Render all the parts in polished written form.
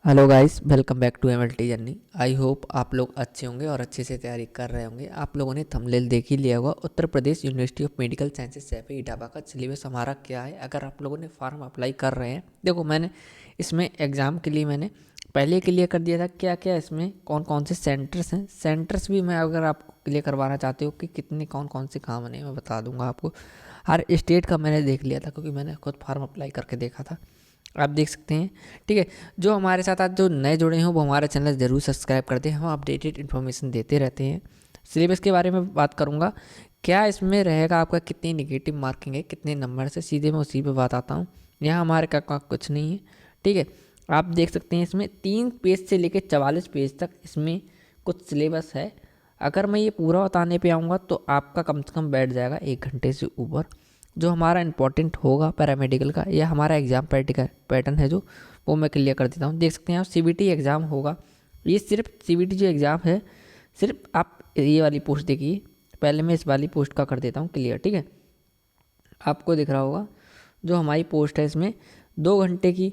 Hello guys, welcome back to MLT journey. I hope आप लोग अच्छे होंगे और अच्छे से तैयारी कर रहे होंगे। आप लोगों ने थंबनेल देख ही लिया होगा। Uttar Pradesh university of medical sciences Saifai Etawah का सिलेबस हमारा क्या है। अगर आप लोगों ने फॉर्म अप्लाई कर रहे हैं, देखो मैंने इसमें एग्ज़ाम के लिए मैंने पहले क्लियर कर दिया था क्या क्या इसमें कौन कौन से सेंटर्स हैं। सेंटर्स भी मैं अगर आपको क्लियर करवाना चाहते हो कि कितने कौन कौन से काम बने, मैं बता दूंगा आपको। हर स्टेट का मैंने देख लिया था क्योंकि मैंने खुद फॉर्म अप्लाई करके देखा था। आप देख सकते हैं। ठीक है, जो हमारे साथ आज जो नए जुड़े हैं वो हमारा चैनल ज़रूर सब्सक्राइब करते हैं। हम अपडेटेड इन्फॉर्मेशन देते रहते हैं। सिलेबस के बारे में बात करूँगा, क्या इसमें रहेगा आपका, कितनी निगेटिव मार्किंग है, कितने नंबर से, सीधे मैं उसी पे बात आता हूँ। यहाँ हमारे का कुछ नहीं है। ठीक है, आप देख सकते हैं इसमें 3 पेज से लेकर 44 पेज तक इसमें कुछ सिलेबस है। अगर मैं ये पूरा बताने पे आऊँगा तो आपका कम से कम बैठ जाएगा 1 घंटे से ऊपर। जो हमारा इंपॉर्टेंट होगा पैरामेडिकल का, यह हमारा एग्ज़ाम पैटर्न है जो वो मैं क्लियर कर देता हूँ। देख सकते हैं आप, सीबीटी एग्ज़ाम होगा। ये सिर्फ सीबीटी जो एग्ज़ाम है, सिर्फ आप ये वाली पोस्ट देखिए। पहले मैं इस वाली पोस्ट का कर देता हूँ क्लियर। ठीक है, आपको दिख रहा होगा जो हमारी पोस्ट है, इसमें 2 घंटे की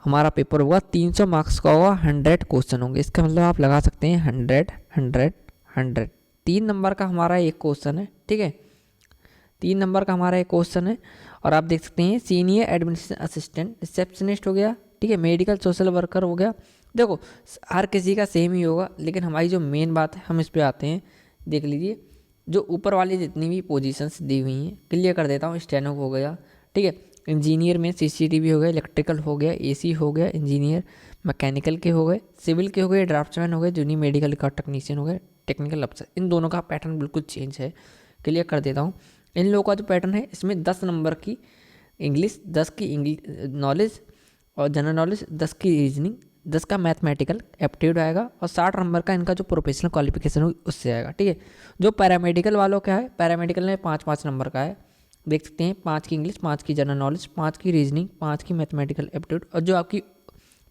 हमारा पेपर होगा। 300 मार्क्स का होगा, 100 क्वेश्चन होंगे। इसका मतलब आप लगा सकते हैं 100 100 100। 3 नंबर का हमारा एक क्वेश्चन है। ठीक है, 3 नंबर का हमारा एक क्वेश्चन है। और आप देख सकते हैं सीनियर एडमिनिस्ट्रेशन असिस्टेंट, रिसेप्शनिस्ट हो गया। ठीक है, मेडिकल सोशल वर्कर हो गया। देखो हर किसी का सेम ही होगा, लेकिन हमारी जो मेन बात है हम इस पे आते हैं। देख लीजिए, जो ऊपर वाली जितनी भी पोजीशंस दी हुई हैं क्लियर कर देता हूँ। स्टेनो हो गया, ठीक है, इंजीनियर में सीसीटीवी हो गया, इलेक्ट्रिकल हो गया, एसी हो गया, इंजीनियर मैकेनिकल के हो गए, सिविल के हो गए, ड्राफ्ट्समैन हो गए, जूनियर मेडिकल का टेक्नीशियन हो गए, टेक्निकल अफसर। इन दोनों का पैटर्न बिल्कुल चेंज है, क्लियर कर देता हूँ। इन लोगों का जो पैटर्न है, इसमें 10 नंबर की इंग्लिश, 10 की इंग्लिश नॉलेज और जनरल नॉलेज, 10 की रीजनिंग, 10 का मैथमेटिकल एप्टीट्यूड आएगा और 60 नंबर का इनका जो प्रोफेशनल क्वालिफिकेशन होगी उससे आएगा। ठीक है, जो पैरामेडिकल वालों का है, पैरामेडिकल में 5-5 नंबर का है। देख सकते हैं, 5 की इंग्लिश, 5 की जनरल नॉलेज, 5 की रीजनिंग, 5 की मैथमेटिकल एप्टीट्यूड, और जो आपकी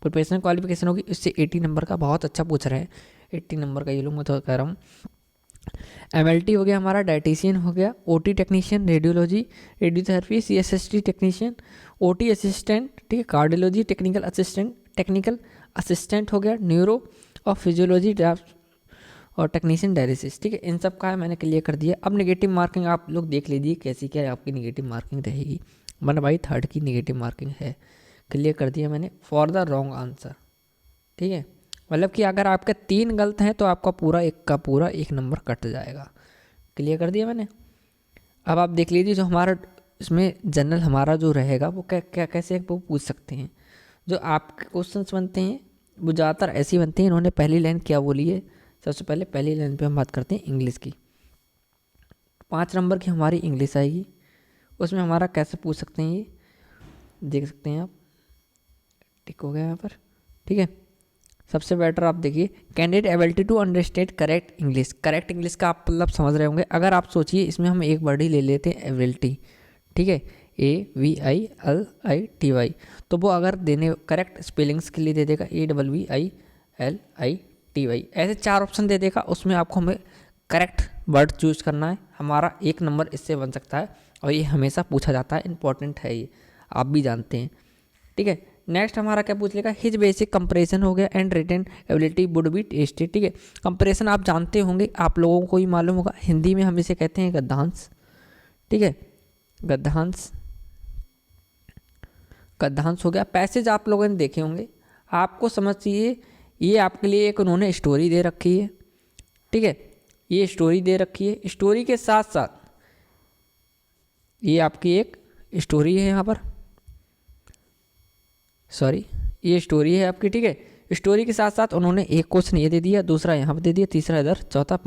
प्रोफेशनल क्वालिफिकेशन होगी उससे 80 नंबर का। बहुत अच्छा पूछ रहे हैं 80 नंबर का, ये लोग मैं तो कह रहा हूँ। एमएलटी हो गया हमारा, डाइटिशियन हो गया, OT technician, radiology radiotherapy, CSST technician, OT assistant, ठीक है, कार्डियोलॉजी टेक्निकल असिस्टेंट हो गया, न्यूरो और फिजियोलॉजी ड्राफ्ट और टेक्नीशियन डायलिसिस। ठीक है, इन सब का मैंने क्लियर कर दिया। अब नेगेटिव मार्किंग आप लोग देख लीजिए कैसी क्या आपकी नेगेटिव मार्किंग रहेगी। 1/3 की नेगेटिव मार्किंग है, क्लियर कर दिया मैंने, फॉर द रॉन्ग आंसर। ठीक है, मतलब कि अगर आपके 3 गलत हैं तो आपका पूरा एक नंबर कट जाएगा। क्लियर कर दिया मैंने। अब आप देख लीजिए, जो हमारा इसमें जनरल हमारा जो रहेगा वो क्या कैसे वो पूछ सकते हैं। जो आपके क्वेश्चंस बनते हैं वो ज़्यादातर ऐसे ही बनते हैं। इन्होंने पहली लाइन क्या बोली है, सबसे पहले पहली लाइन पे हम बात करते हैं इंग्लिश की। 5 नंबर की हमारी इंग्लिश आएगी, उसमें हमारा कैसे पूछ सकते हैं ये देख सकते हैं आप। टिक हो गया यहाँ पर। ठीक है, सबसे बेटर आप देखिए, candidate ability to understand correct English. Correct English का आप मतलब समझ रहे होंगे। अगर आप सोचिए, इसमें हम एक वर्ड ही ले लेते हैं एबिलिटी। ठीक है, AVILITY, तो वो अगर देने करेक्ट स्पेलिंग्स के लिए दे देगा AVILITY, ऐसे 4 ऑप्शन दे देगा। उसमें आपको हमें करेक्ट वर्ड चूज करना है। हमारा 1 नंबर इससे बन सकता है और ये हमेशा पूछा जाता है, इंपॉर्टेंट है ये, आप भी जानते हैं। ठीक है, नेक्स्ट हमारा क्या पूछ लेगा, हिज बेसिक कंपैरिजन हो गया and written ability would be tested. ठीक है, कंपैरिजन आप जानते होंगे, आप लोगों को ही मालूम होगा, हिंदी में हम इसे कहते हैं गद्यांश। ठीक है, गद्यांश हो गया। पैसेज आप लोगों ने देखे होंगे, आपको समझिए ये आपके लिए एक उन्होंने स्टोरी दे रखी है। ठीक है, ये स्टोरी दे रखी है, स्टोरी के साथ साथ ये आपकी एक स्टोरी है यहाँ पर, सॉरी ये स्टोरी है आपकी। ठीक है, स्टोरी के साथ साथ उन्होंने एक क्वेश्चन ये दे दिया, दूसरा यहाँ पर दे दिया, तीसरा इधर, चौथा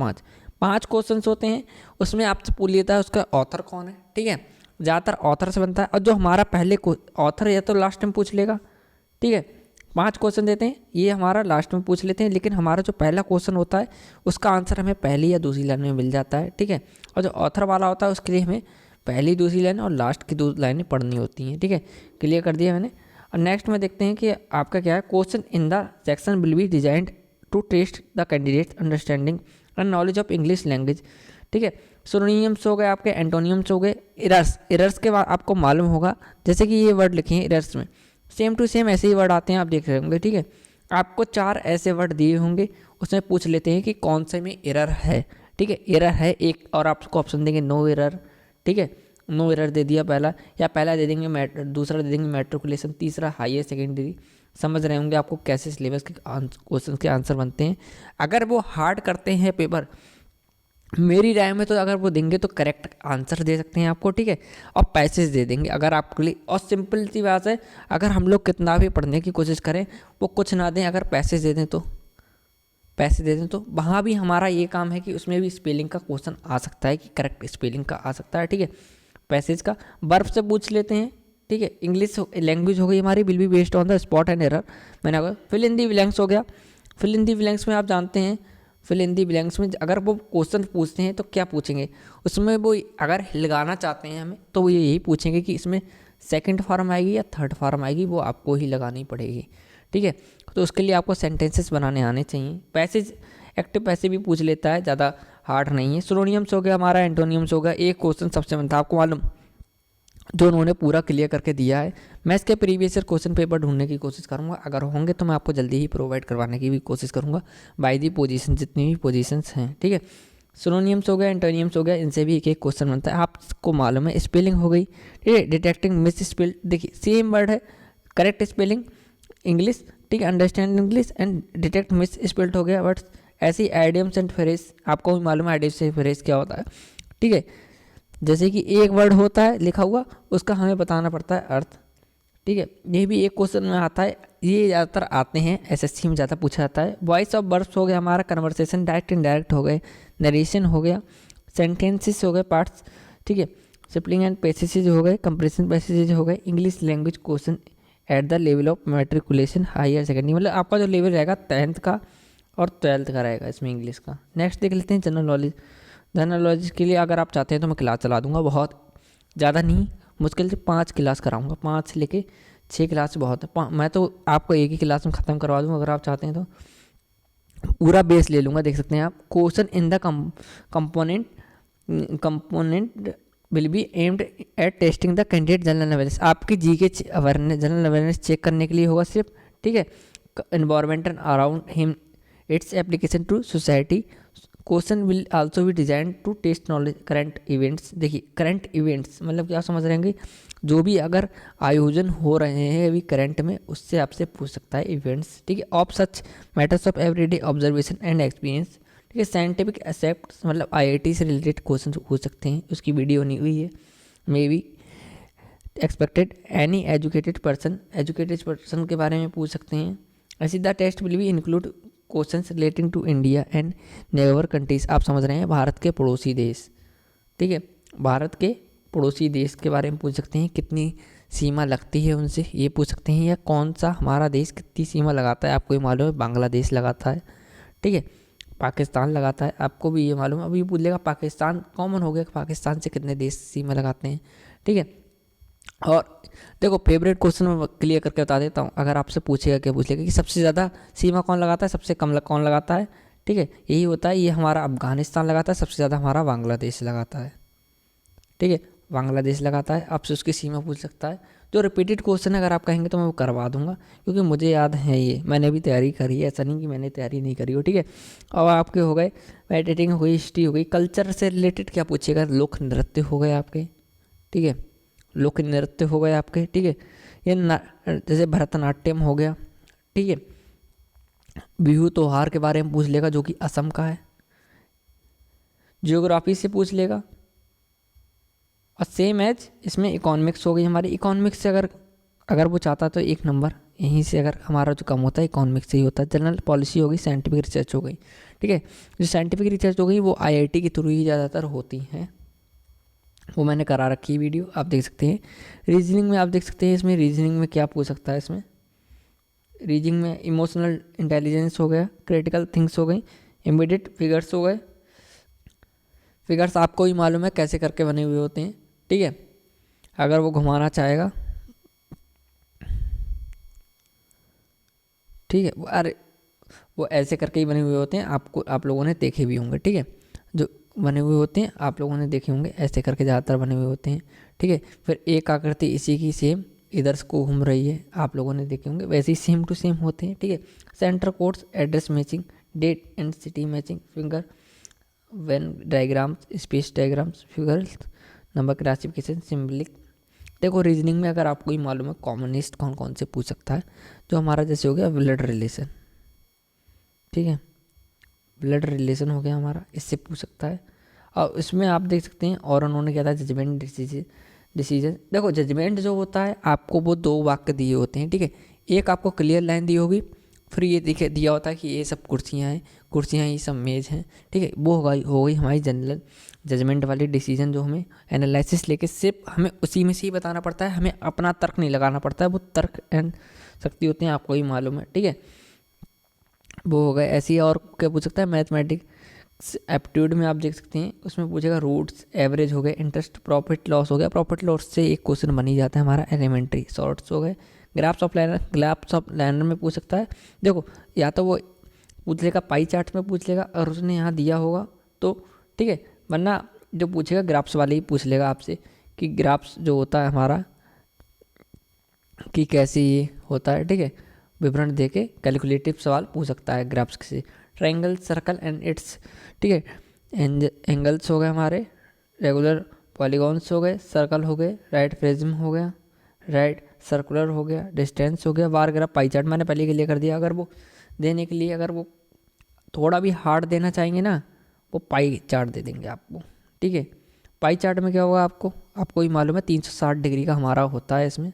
5 क्वेश्चन होते हैं। उसमें आपसे पूछ लेता है उसका ऑथर कौन है। ठीक है, ज़्यादातर ऑथर से बनता है, और जो हमारा पहले ऑथर या तो लास्ट में पूछ लेगा। ठीक है, 5 क्वेश्चन देते हैं, ये हमारा लास्ट में पूछ लेते हैं, लेकिन हमारा जो पहला क्वेश्चन होता है उसका आंसर हमें पहली या दूसरी लाइन में मिल जाता है। ठीक है, और जो ऑथर वाला होता है उसके लिए हमें पहली दूसरी लाइन और लास्ट की 2 लाइनें पढ़नी होती हैं। ठीक है, क्लियर कर दिया मैंने। और नेक्स्ट में देखते हैं कि आपका क्या है, question in the section will be designed to test the candidate understanding and knowledge of English language. ठीक है, सिनोनिम्स हो गए आपके, एंटोनियम्स हो गए, एरर्स के बाद आपको मालूम होगा, जैसे कि ये वर्ड लिखे हैं एरर्स में, सेम टू सेम ऐसे ही वर्ड आते हैं, आप देख रहे होंगे। ठीक है, आपको 4 ऐसे वर्ड दिए होंगे, उसमें पूछ लेते हैं कि कौन से में एरर है। ठीक है, एरर है एक, और आपको ऑप्शन देंगे नो एरर। ठीक है, नो एरर दे दिया पहला, या पहला दे देंगे दूसरा दे देंगे मैट्रिकुलेशन, तीसरा हायर सेकेंडरी। समझ रहे होंगे आपको कैसे सिलेबस के क्वेश्चन के आंसर बनते हैं। अगर वो हार्ड करते हैं पेपर, मेरी राय में तो अगर वो देंगे तो करेक्ट आंसर दे सकते हैं आपको। ठीक है, और पैसेज दे देंगे अगर आपके लिए। और सिंपल सी बात है, अगर हम लोग कितना भी पढ़ने की कोशिश करें, वो कुछ ना दें, अगर पैसेज दे दें तो, पैसे दे दें तो वहाँ भी हमारा ये काम है कि उसमें भी स्पेलिंग का क्वेश्चन आ सकता है, कि करेक्ट स्पेलिंग का आ सकता है। ठीक है, पैसेज का वर्ब से पूछ लेते हैं। ठीक है, इंग्लिश लैंग्वेज हो गई हमारी, will be based on the spot and error. मैंने कहा फिल इन दी ब्लैंक्स हो गया। फिल इन दी ब्लैंक्स में आप जानते हैं, फिल इन दी ब्लैंक्स में अगर वो क्वेश्चन पूछते हैं तो क्या पूछेंगे, उसमें वो अगर लगाना चाहते हैं हमें तो वो यही पूछेंगे कि इसमें सेकंड फॉर्म आएगी या थर्ड फॉर्म आएगी, वो आपको ही लगानी पड़ेगी। ठीक है, तो उसके लिए आपको सेंटेंसेस बनाने आने चाहिए। पैसेज एक्टिव पैसे भी पूछ लेता है, ज़्यादा हार्ड नहीं है। सिनोनिम्स हो गया हमारा, एंटोनियम्स हो गया। एक क्वेश्चन सबसे बनता, आपको मालूम, जो उन्होंने पूरा क्लियर करके दिया है। मैं इसके प्रीवियस ईयर क्वेश्चन पेपर ढूंढने की कोशिश करूंगा, अगर होंगे तो मैं आपको जल्दी ही प्रोवाइड करवाने की भी कोशिश करूंगा बाय दी पोजीशन, जितनी भी पोजीशंस हैं। ठीक है, सिनोनिम्स हो गया, एंटोनियम्स हो गया, इनसे भी एक एक क्वेश्चन बनता है। आपको मालूम है स्पेलिंग हो गई। ठीक है, डिटेक्टिंग मिस स्पेल, देखिए सेम वर्ड है, करेक्ट स्पेलिंग इंग्लिश। ठीक है, understand English and detect miss spelled हो गया। बट ऐसी आइडियम्स एंड फ्रेज, आपको भी मालूम है आइडियम्स एंड फ्रेज क्या होता है। ठीक है, जैसे कि एक वर्ड होता है लिखा हुआ, उसका हमें बताना पड़ता है अर्थ। ठीक है, ये भी एक क्वेश्चन में आता है, ये ज़्यादातर आते हैं एसएससी में, ज़्यादा पूछा जाता है। वॉइस ऑफ वर्ब्स हो गया हमारा, कन्वर्सेशन डायरेक्ट इनडायरेक्ट हो गए, नरेशन हो गया, सेंटेंसेस हो गए पार्ट्स। ठीक है, सिप्लिंग एंड पैसेजेज हो गए, कंप्रेशन पैसेजेज हो गए, English language question at the level of matriculation higher secondary, मतलब आपका जो लेवल रहेगा 10th का और 12th का रहेगा इसमें इंग्लिश का। नेक्स्ट देख लेते हैं जनरल नॉलेज। जनरल नॉलेज के लिए अगर आप चाहते हैं तो मैं क्लास चला दूंगा, बहुत ज़्यादा नहीं, मुश्किल से 5 क्लास कराऊंगा, 5 से लेके 6 क्लास बहुत है। मैं तो आपको एक ही क्लास में ख़त्म करवा दूंगा, अगर आप चाहते हैं तो पूरा बेस ले लूँगा। देख सकते हैं आप, question in the component will be aimed at testing the candidate general awareness. आपकी GK awareness, general awareness check करने के लिए होगा सिर्फ। ठीक है, environment around him, its application to society. Question will also be design to test knowledge current events. देखिए current events मतलब क्या समझ रहे हैं, जो भी अगर आयोजन हो रहे हैं अभी करंट में, उससे आपसे पूछ सकता है इवेंट्स। ठीक है, of such matters of everyday observation and experience. ठीक है, साइंटिफिक एसेप्ट मतलब आईआईटी से रिलेटेड क्वेश्चन हो सकते हैं, उसकी वीडियो नहीं हुई है। May be expected any educated person के बारे में पूछ सकते हैं। ऐसी the test will be include questions relating to India and neighbour countries. आप समझ रहे हैं भारत के पड़ोसी देश। ठीक है, भारत के पड़ोसी देश के बारे में पूछ सकते हैं, कितनी सीमा लगती है उनसे, ये पूछ सकते हैं। या कौन सा हमारा देश कितनी सीमा लगाता है, आपको ये मालूम है बांग्लादेश लगाता है। ठीक है, पाकिस्तान लगाता है, आपको भी ये मालूम है। अभी पूछ लेगा पाकिस्तान, कॉमन हो गया कि पाकिस्तान से कितने देश सीमा लगाते हैं। ठीक है, और देखो फेवरेट क्वेश्चन मैं क्लियर करके बता देता हूँ। अगर आपसे पूछेगा, क्या पूछेगा कि सबसे ज़्यादा सीमा कौन लगाता है, सबसे कम कौन लगाता है। ठीक है, यही होता है, ये हमारा अफगानिस्तान लगाता है, सबसे ज़्यादा हमारा बांग्लादेश लगाता है। ठीक है, बांग्लादेश लगाता है, आपसे उसकी सीमा पूछ सकता है। जो रिपीटेड क्वेश्चन अगर आप कहेंगे तो मैं वो करवा दूंगा, क्योंकि मुझे याद है, ये मैंने भी तैयारी करी है, ऐसा नहीं कि मैंने तैयारी नहीं करी हो। ठीक है, और आपके हो गए मेडिटेटिंग हो गई, हिस्ट्री हो गई, कल्चर से रिलेटेड क्या पूछेगा, लोक नृत्य हो गए आपके। ठीक है, लोक नृत्य हो गए आपके। ठीक है, ये जैसे भरतनाट्यम हो गया। ठीक है, बिहू त्योहार के बारे में पूछ लेगा, जो कि असम का है। जियोग्राफी से पूछ लेगा, और सेम एज इसमें इकोनॉमिक्स हो गई हमारी। इकोनॉमिक्स से अगर वो चाहता तो 1 नंबर यहीं से अगर हमारा जो कम होता है इकोनॉमिक्स से ही होता है। जनरल पॉलिसी हो गई, साइंटिफिक रिसर्च हो गई। ठीक है, जो साइंटिफिक रिसर्च हो गई वो आईआईटी के थ्रू ही ज़्यादातर होती हैं, वो मैंने करा रखी है वीडियो, आप देख सकते हैं। रीजनिंग में आप देख सकते हैं, इसमें रीजनिंग में क्या पूछ सकता है, इसमें रीजनिंग में इमोशनल इंटेलिजेंस हो गया, क्रिटिकल थिंग्स हो गई, इमीडिएट फिगर्स हो गए। फिगर्स आपको ही मालूम है कैसे करके बने हुए होते हैं। ठीक है, अगर वो घुमाना चाहेगा, ठीक है, अरे वो ऐसे करके ही बने हुए होते हैं, आप लोगों ने देखे भी होंगे। ठीक है, जो बने हुए होते हैं आप लोगों ने देखे होंगे, ऐसे करके ज़्यादातर बने हुए होते हैं। ठीक है, फिर एक आकृति इसी की सेम इधर को घूम रही है, आप लोगों ने देखे होंगे, वैसे ही सेम टू सेम होते हैं, ठीक है। Centre codes, address matching, date and city matching, finger Venn diagrams, space diagrams, figures, number classification, symbolic. देखो रीजनिंग में अगर आपको ही मालूम है कॉमनिस्ट कौन कौन से पूछ सकता है, जो हमारा जैसे हो गया ब्लड रिलेशन, ठीक है, ब्लड रिलेशन हो गया हमारा, इससे पूछ सकता है। और इसमें आप देख सकते हैं, और उन्होंने क्या था जजमेंट डिसीजन। देखो जजमेंट जो होता है आपको वो 2 वाक्य दिए होते हैं, ठीक है। एक आपको क्लियर लाइन दी होगी, फिर ये दिया होता है कि ये सब कुर्सियाँ हैं, कुर्सियाँ ये सब मेज हैं, ठीक है। वो हो गई हमारी जनरल जजमेंट वाली डिसीजन, जो हमें एनालिसिस लेके सिर्फ हमें उसी में से ही बताना पड़ता है, हमें अपना तर्क नहीं लगाना पड़ता है, वो तर्क एंड शक्ति होते हैं, आपको ही मालूम है, ठीक है। वो हो गए ऐसे ही। और क्या पूछ सकता है मैथमेटिक्स एप्टीट्यूड में आप देख सकते हैं, उसमें पूछेगा रूट्स, एवरेज हो गए, इंटरेस्ट, प्रॉफिट लॉस हो गया। प्रॉफिट लॉस से एक क्वेश्चन बन ही जाता है हमारा एलिमेंट्री। शॉर्ट्स हो गए, ग्राफ्स ऑफ लाइनर में पूछ सकता है। देखो या तो वो पूछ लेगा पाई चार्ट में पूछ लेगा और उसने यहाँ दिया होगा तो, ठीक है, वरना जो पूछेगा ग्राफ्स वाले ही पूछ लेगा आपसे कि ग्राफ्स जो होता है हमारा कि कैसे ये होता है, ठीक है। विवरण देके कैलकुलेटिव सवाल पूछ सकता है ग्राफ्स से। ट्रायंगल, सर्कल एंड इट्स, ठीक है, एंगल्स हो गए हमारे, रेगुलर पॉलीगॉन्स हो गए, सर्कल हो गए, राइट प्रिज्म हो गया, राइट सर्कुलर हो गया, डिस्टेंस हो गया, बार ग्राफ, पाई चार्ट मैंने पहले के लिए कर दिया। अगर वो देने के लिए अगर वो थोड़ा भी हार्ड देना चाहेंगे ना, वो पाई चार्ट दे देंगे आपको, ठीक है। पाई चार्ट में क्या होगा आपको ही मालूम है 360 डिग्री का हमारा होता है इसमें,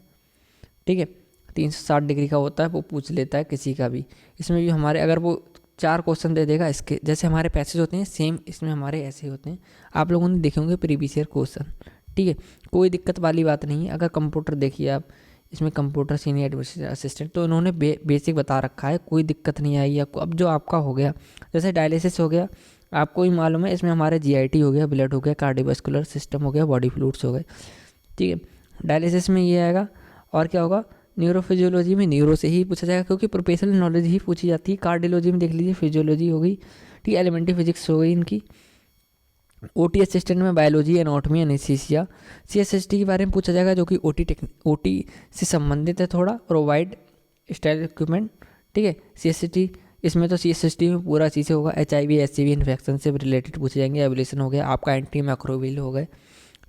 ठीक है, 360 डिग्री का होता है, वो पूछ लेता है किसी का भी। इसमें भी हमारे अगर वो 4 क्वेश्चन दे देगा इसके जैसे हमारे पैसेज होते हैं सेम इसमें हमारे ऐसे होते हैं, आप लोगों ने देखे होंगे प्रीवियस ईयर क्वेश्चन, ठीक है। कोई दिक्कत वाली बात नहीं है। अगर कंप्यूटर देखिए आप, इसमें कंप्यूटर सीनियर एडमिनिस्ट्रेटिव असिस्टेंट, तो इन्होंने बेसिक बता रखा है, कोई दिक्कत नहीं आएगी आपको। अब जो आपका हो गया जैसे डायलिसिस हो गया, आपको ही मालूम है, इसमें हमारे जीआईटी हो गया, ब्लड हो गया, कार्डियोवास्कुलर सिस्टम हो गया, बॉडी फ्लूइड्स हो गए, ठीक है। डायलिसिस में ये आएगा। और क्या होगा, न्यूरोफिजियोलॉजी में न्यूरो से ही पूछा जाएगा क्योंकि प्रोफेशनल नॉलेज ही पूछी जाती है। कार्डियोलॉजी में देख लीजिए फिजियोलॉजी हो गई, ठीक है, एलिमेंट्री फिजिक्स हो गई इनकी। ओटी असिस्टेंट में बायोलॉजी, एनाटॉमी, एनेस्थीसिया। सीएसएसटी के बारे में पूछा जाएगा जो कि ओटी से संबंधित है थोड़ा, प्रोवाइड स्टाइल इक्विपमेंट, ठीक है। सीएसएसटी इसमें तो सीएसएसटी में पूरा चीज़ें होगा, एचआईवी एचसीवी इन्फेक्शन से रिलेटेड पूछे जाएंगे, एवोल्यूशन हो गया आपका, एंटी मैक्रोबियल हो गए,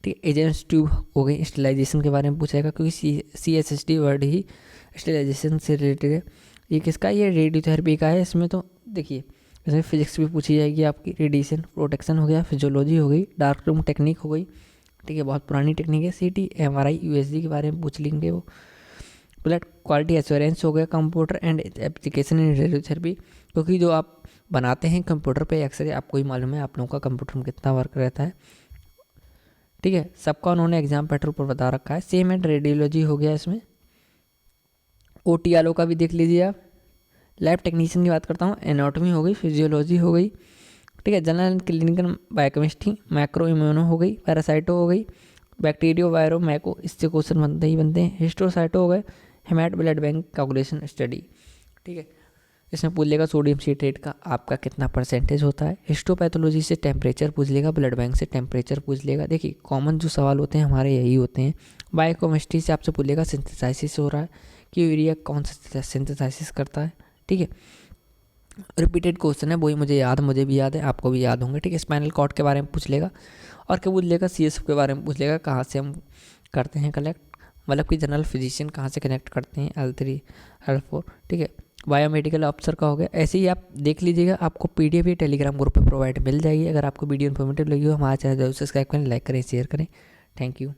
ठीक है। एजेंट्स ट्यूब हो गई, स्टेलाइजेशन के बारे में पूछेगा क्योंकि सीएसएसटी वर्ड ही स्टेलाइजेशन से रिलेटेड है। ये किसका, ये रेडियोथेरेपी का है। इसमें तो देखिए इसमें फिजिक्स भी पूछी जाएगी आपकी, रेडिएशन प्रोटेक्शन हो गया, फिजियोलॉजी हो गई, डार्क रूम टेक्निक हो गई, ठीक है, बहुत पुरानी टेक्निक है। सीटी, एमआरआई, यूएसजी के बारे में पूछ लेंगे वो। ब्लड क्वालिटी एश्योरेंस हो गया, computer and application in radiotherapy, क्योंकि जो आप बनाते हैं कंप्यूटर पे एक्सरे, आपको ही मालूम है आप लोगों का कंप्यूटर में कितना वर्क रहता है, ठीक है। सबका उन्होंने एग्जाम पैटर्न पर बता रखा है। सेम एंड रेडियोलॉजी हो गया इसमें। ओटी वालों का भी देख लीजिए आप। लैब टेक्नीशियन की बात करता हूँ, एनाटॉमी हो गई, फिजियोलॉजी हो गई, ठीक है, general and clinical biochemistry, macro immuno हो गई, पैरासाइटो हो गई, बैक्टीरियो वायरो मैको, इससे क्वेश्चन बनते ही बनते हैं। हिस्टोसाइटो हो गए, hamate blood bank coagulation study, ठीक है। इसमें पूछ लेगा सोडियम सिट्रेट का आपका कितना परसेंटेज होता है। हिस्टोपैथोलॉजी से टेम्परेचर पूछ लेगा, ब्लड बैंक से टेम्परेचर पूछ लेगा। देखिए कॉमन जो सवाल होते हैं हमारे यही होते हैं। बायोकेमिस्ट्री से आपसे पूछ लेगा सिंथेसाइसिस हो रहा है कि यूरिया कौन सा सिंथेसाइसिस करता है, ठीक है। रिपीटेड क्वेश्चन है, वही मुझे भी याद है, आपको भी याद होंगे, ठीक है। स्पाइनल कॉर्ड के बारे में पूछ लेगा। और क्या पूछ लेगा, सीएसएफ के बारे में पूछ लेगा, कहाँ से हम करते हैं कलेक्ट, मतलब कि जनरल फिजिशियन कहाँ से कनेक्ट करते हैं, L3 L4, ठीक है। बायोमेडिकल ऑफिसर का हो गया। ऐसे ही आप देख लीजिएगा, आपको पीडीएफ ही टेलीग्राम ग्रुप पे प्रोवाइड मिल जाएगी। अगर आपको वीडियो इन्फॉर्मेटिव लगी हो हमारा चैनल जरूर सब्सक्राइब करें, लाइक करें, शेयर करें। Thank you.